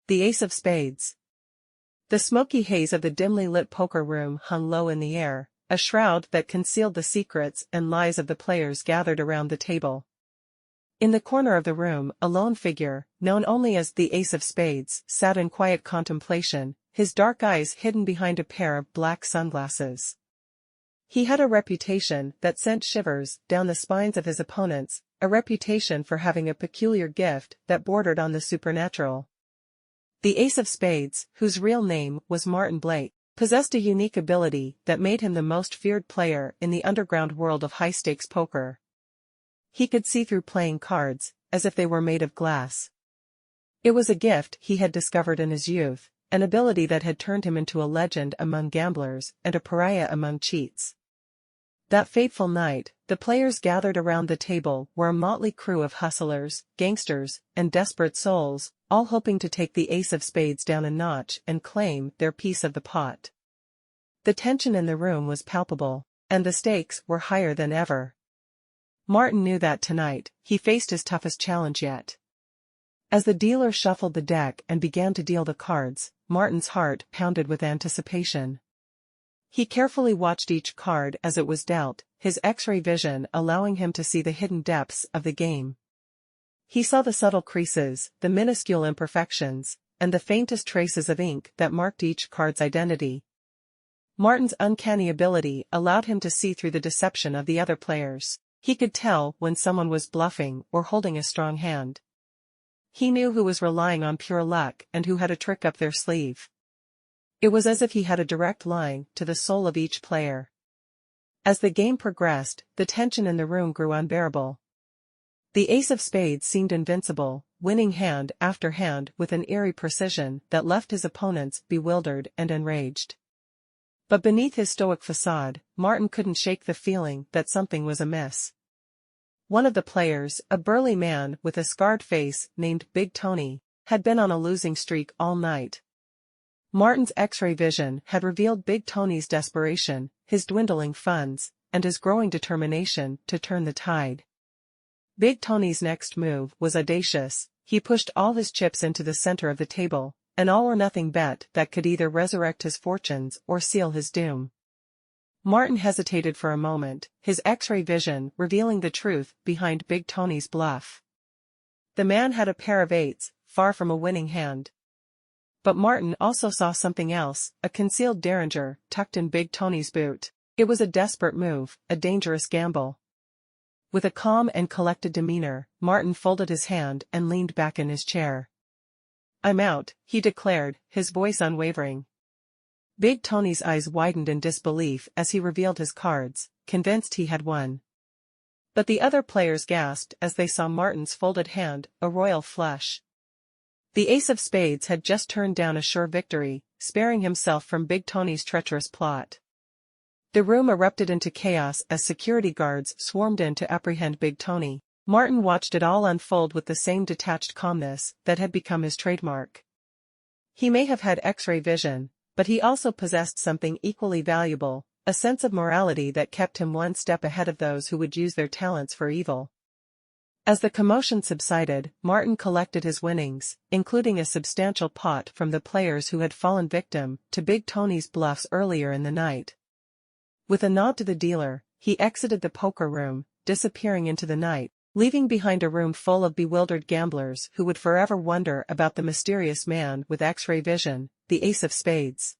The Ace of Spades. The smoky haze of the dimly lit poker room hung low in the air, a shroud that concealed the secrets and lies of the players gathered around the table. In the corner of the room, a lone figure, known only as the Ace of Spades, sat in quiet contemplation, his dark eyes hidden behind a pair of black sunglasses. He had a reputation that sent shivers down the spines of his opponents, a reputation for having a peculiar gift that bordered on the supernatural. The Ace of Spades, whose real name was Martin Blake, possessed a unique ability that made him the most feared player in the underground world of high-stakes poker. He could see through playing cards, as if they were made of glass. It was a gift he had discovered in his youth, an ability that had turned him into a legend among gamblers and a pariah among cheats. That fateful night, the players gathered around the table were a motley crew of hustlers, gangsters, and desperate souls, all hoping to take the Ace of Spades down a notch and claim their piece of the pot. The tension in the room was palpable, and the stakes were higher than ever. Martin knew that tonight, he faced his toughest challenge yet. As the dealer shuffled the deck and began to deal the cards, Martin's heart pounded with anticipation. He carefully watched each card as it was dealt, his X-ray vision allowing him to see the hidden depths of the game. He saw the subtle creases, the minuscule imperfections, and the faintest traces of ink that marked each card's identity. Martin's uncanny ability allowed him to see through the deception of the other players. He could tell when someone was bluffing or holding a strong hand. He knew who was relying on pure luck and who had a trick up their sleeve. It was as if he had a direct line to the soul of each player. As the game progressed, the tension in the room grew unbearable. The Ace of Spades seemed invincible, winning hand after hand with an eerie precision that left his opponents bewildered and enraged. But beneath his stoic facade, Martin couldn't shake the feeling that something was amiss. One of the players, a burly man with a scarred face named Big Tony, had been on a losing streak all night. Martin's X-ray vision had revealed Big Tony's desperation, his dwindling funds, and his growing determination to turn the tide. Big Tony's next move was audacious. He pushed all his chips into the center of the table, an all-or-nothing bet that could either resurrect his fortunes or seal his doom. Martin hesitated for a moment, his X-ray vision revealing the truth behind Big Tony's bluff. The man had a pair of eights, far from a winning hand. But Martin also saw something else, a concealed derringer tucked in Big Tony's boot. It was a desperate move, a dangerous gamble. With a calm and collected demeanor, Martin folded his hand and leaned back in his chair. "I'm out," he declared, his voice unwavering. Big Tony's eyes widened in disbelief as he revealed his cards, convinced he had won. But the other players gasped as they saw Martin's folded hand, a royal flush. The Ace of Spades had just turned down a sure victory, sparing himself from Big Tony's treacherous plot. The room erupted into chaos as security guards swarmed in to apprehend Big Tony. Martin watched it all unfold with the same detached calmness that had become his trademark. He may have had X-ray vision, but he also possessed something equally valuable, a sense of morality that kept him one step ahead of those who would use their talents for evil. As the commotion subsided, Martin collected his winnings, including a substantial pot from the players who had fallen victim to Big Tony's bluffs earlier in the night. With a nod to the dealer, he exited the poker room, disappearing into the night, leaving behind a room full of bewildered gamblers who would forever wonder about the mysterious man with X-ray vision, the Ace of Spades.